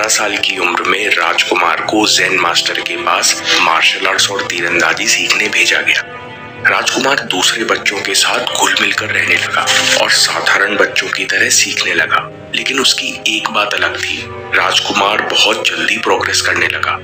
18 साल की उम्र में राजकुमार को ज़ेन मास्टर के पास मार्शल आर्ट्स और तीरंदाजी सीखने भेजा गया। राजकुमार दूसरे बच्चों के साथ घुल मिलकर रहने लगा और साधारण बच्चों की तरह सीखने लगा। लेकिन उसकी एक बात अलग थी, राजकुमार बहुत जल्दी प्रोग्रेस करने लगा।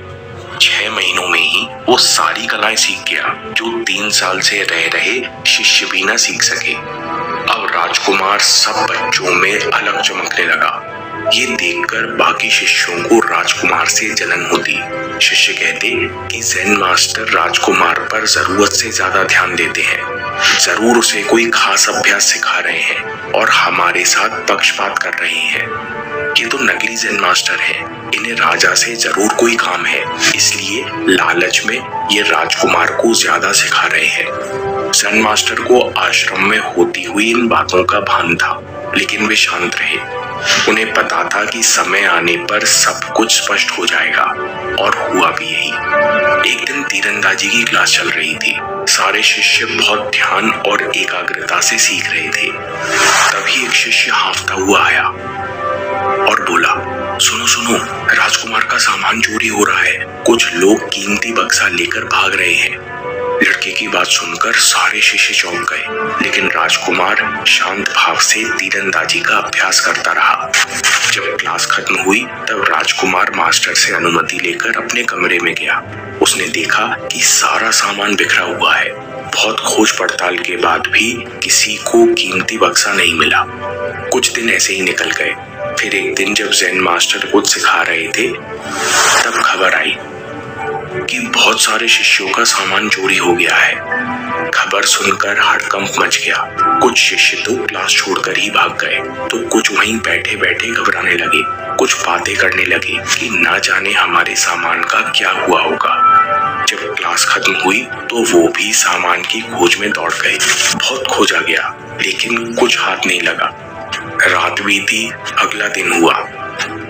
6 महीनों में ही वो सारी कलाएं सीख गया जो 3 साल से रह रहे शिष्य भी ना सीख सके। अब राजकुमार सब बच्चों में अलग चमकने लगा। ये देखकर बाकी शिष्यों को राजकुमार से जलन होती। शिष्य कहते कि ज़ेन मास्टर राजकुमार पर जरूरत से ज्यादा ध्यान देते हैं, जरूर उसे कोई खास अभ्यास सिखा रहे हैं और हमारे साथ पक्षपात कर रहे हैं। ये तो नकली ज़ेन मास्टर हैं, इन्हें राजा से जरूर कोई काम है, इसलिए लालच में ये राजकुमार को ज्यादा सिखा रहे हैं। ज़ेन मास्टर को आश्रम में होती हुई इन बातों का भान था, लेकिन वे शांत रहे। उन्हें पता था कि समय आने पर सब कुछ स्पष्ट हो जाएगा, और हुआ भी यही। एक दिन तीरंदाजी की क्लास चल रही थी। सारे शिष्य बहुत ध्यान और एकाग्रता से सीख रहे थे। तभी एक शिष्य हांफता हुआ आया और बोला, सुनो सुनो, राजकुमार का सामान चोरी हो रहा है। कुछ लोग कीमती बक्सा लेकर भाग रहे हैं। लड़के की बात सुनकर सारे शिष्य चौंक गए, लेकिन राजकुमार शांत भाव से तीरंदाजी का अभ्यास करता रहा। जब क्लास खत्म हुई तब राजकुमार मास्टर से अनुमति लेकर अपने कमरे में गया। उसने देखा कि सारा सामान बिखरा हुआ है। बहुत खोज पड़ताल के बाद भी किसी को कीमती बक्सा नहीं मिला। कुछ दिन ऐसे ही निकल गए। फिर एक दिन जब ज़ेन मास्टर कुछ सिखा रहे थे, तब खबर आई कि बहुत सारे शिष्यों का सामान चोरी हो गया है। खबर सुनकर हड़कंप मच गया। कुछ शिष्य तो क्लास छोड़कर ही भाग गए, तो कुछ वहीं बैठे बैठे घबराने लगे। कुछ बातें करने लगे कि ना जाने हमारे सामान का क्या हुआ होगा। जब क्लास खत्म हुई तो वो भी सामान की खोज में दौड़ गए। बहुत खोजा गया, लेकिन कुछ हाथ नहीं लगा। रात बीती, अगला दिन हुआ।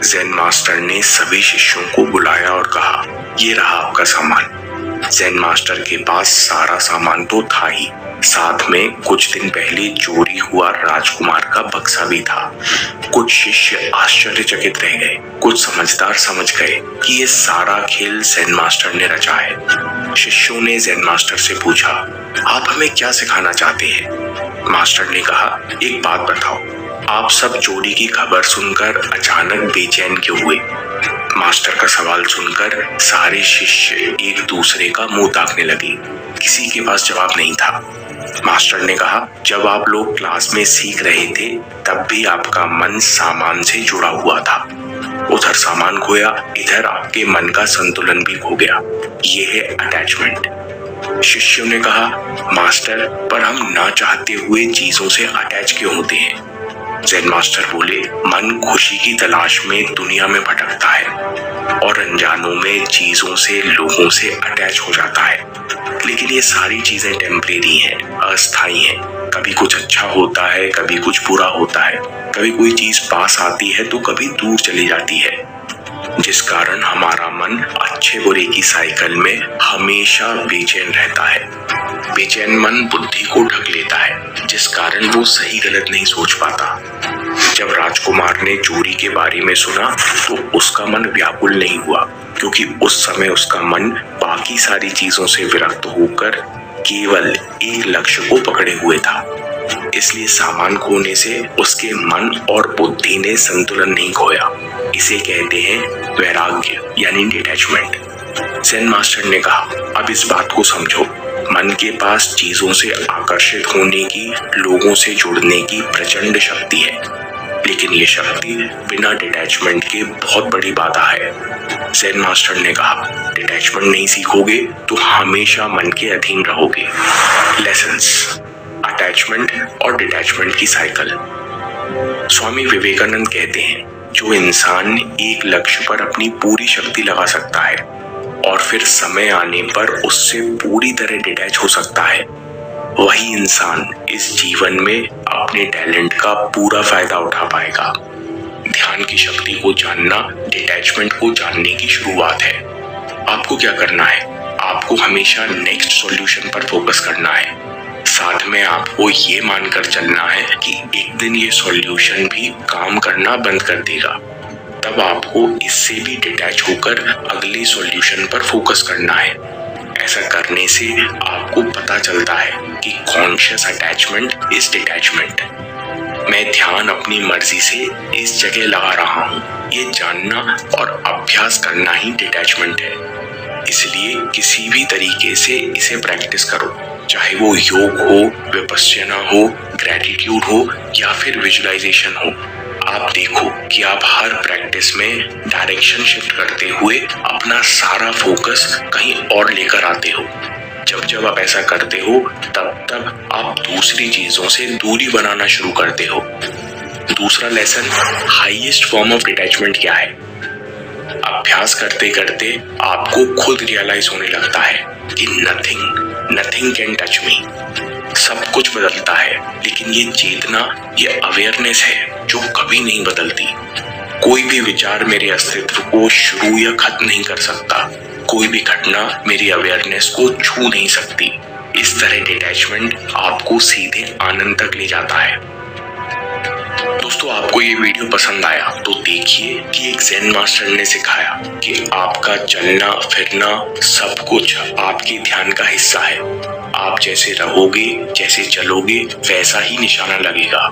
ज़ेन मास्टर ने सभी शिष्यों को बुलाया और कहा, ये रहा आपका सामान। ज़ेन मास्टर के पास सारा सामान तो था ही, साथ में कुछ दिन पहले चोरी हुआ राजकुमार का बक्सा भी था। कुछ शिष्य आश्चर्यचकित रह गए। कुछ समझदार समझ गए कि ये सारा खेल ज़ेन मास्टर ने रचा है। शिष्यों ने ज़ेन मास्टर से पूछा, आप हमें क्या सिखाना चाहते हैं? मास्टर ने कहा, एक बात बताओ, आप सब चोरी की खबर सुनकर अचानक बेचैन क्यों हुए? मास्टर का सवाल सुनकर सारे शिष्य एक दूसरे का मुंह ताकने लगे। किसी के पास जवाब नहीं था। मास्टर ने कहा, जब आप लोग क्लास में सीख रहे थे तब भी आपका मन सामान से जुड़ा हुआ था। उधर सामान खोया, इधर आपके मन का संतुलन भी खो गया। ये है अटैचमेंट। शिष्यों ने कहा, मास्टर, पर हम ना चाहते हुए चीजों से अटैच क्यों होते हैं? ज़ेन मास्टर बोले, मन खुशी की तलाश में दुनिया में भटकता है और अनजानों में चीजों से, लोगों से अटैच हो जाता है। लेकिन ये सारी चीजें टेम्परेरी हैं, अस्थायी हैं। कभी कुछ अच्छा होता है, कभी कुछ बुरा होता है। कभी कोई चीज पास आती है तो कभी दूर चली जाती है, जिस कारण हमारा मन अच्छे बुरे की साइकिल में हमेशा बेचैन रहता है। बेचैन मन बुद्धि को ढक लेता है, जिस कारण वो सही गलत नहीं सोच पाता। जब राजकुमार ने चोरी के बारे में सुना तो उसका मन व्याकुल नहीं हुआ, क्योंकि उस समय उसका मन बाकी सारी चीजों से विरक्त होकर केवल एक लक्ष्य को पकड़े हुए था। इसलिए सामान खोने से उसके मन और बुद्धि ने संतुलन नहीं खोया। इसे कहते हैं वैराग्य, यानी डिटैचमेंट। ज़ेन मास्टर ने कहा, अब इस बात को समझो, मन के पास चीजों से आकर्षित होने की, लोगों से जुड़ने की प्रचंड शक्ति है, लेकिन ये शक्ति बिना डिटैचमेंट के बहुत बड़ी बाधा है। ज़ेन मास्टर ने कहा, डिटैचमेंट नहीं सीखोगे तो हमेशा मन के अधीन रहोगे। लेसन्स, अटैचमेंट और डिटैचमेंट की साइकिल। स्वामी विवेकानंद कहते हैं, जो इंसान एक लक्ष्य पर अपनी पूरी शक्ति लगा सकता है और फिर समय आने पर उससे पूरी तरह डिटैच हो सकता है, वही इंसान इस जीवन में अपने टैलेंट का पूरा फायदा उठा पाएगा। ध्यान की शक्ति को जानना डिटैचमेंट को जानने की शुरुआत है। आपको क्या करना है? आपको हमेशा नेक्स्ट सॉल्यूशन पर फोकस करना है। साथ में आपको ये मानकर चलना है कि एक दिन ये सॉल्यूशन भी काम करना बंद कर देगा। तब आपको इससे भी डिटैच होकर अगले सॉल्यूशन पर फोकस करना है। ऐसा करने से आपको पता चलता है कि कॉन्शियस अटैचमेंट इज डिटैचमेंट। मैं ध्यान अपनी मर्जी से इस जगह लगा रहा हूँ, ये जानना और अभ्यास करना ही डिटैचमेंट है। इसलिए किसी भी तरीके से इसे प्रैक्टिस करो, चाहे वो योग हो, विपश्यना हो, ग्रैटिट्यूड हो या फिर विजुअलाइजेशन हो। आप देखो कि आप हर प्रैक्टिस में डायरेक्शन शिफ्ट करते हुए अपना सारा फोकस कहीं और लेकर आते हो। जब आप ऐसा करते हो तब आप दूसरी चीजों से दूरी बनाना शुरू करते हो। दूसरा lesson, highest form of detachment क्या है? अभ्यास करते करते आपको खुद रियलाइज होने लगता है कि नथिंग कैन टच मी। सब कुछ बदलता है, लेकिन ये चेतना, ये अवेयरनेस है जो कभी नहीं बदलती। कोई भी विचार मेरे अस्तित्व को शुरू या खत्म नहीं कर सकता। कोई भी घटना मेरी अवेयरनेस को छू नहीं सकती। इस तरह डिटैचमेंट आपको सीधे आनंद तक ले जाता है। दोस्तों, आपको ये वीडियो पसंद आया तो देखिए कि एक ज़ेन मास्टर ने सिखाया कि आपका चलना फिरना सब कुछ आपके ध्यान का हिस्सा है। आप जैसे रहोगे, जैसे चलोगे, वैसा ही निशाना लगेगा।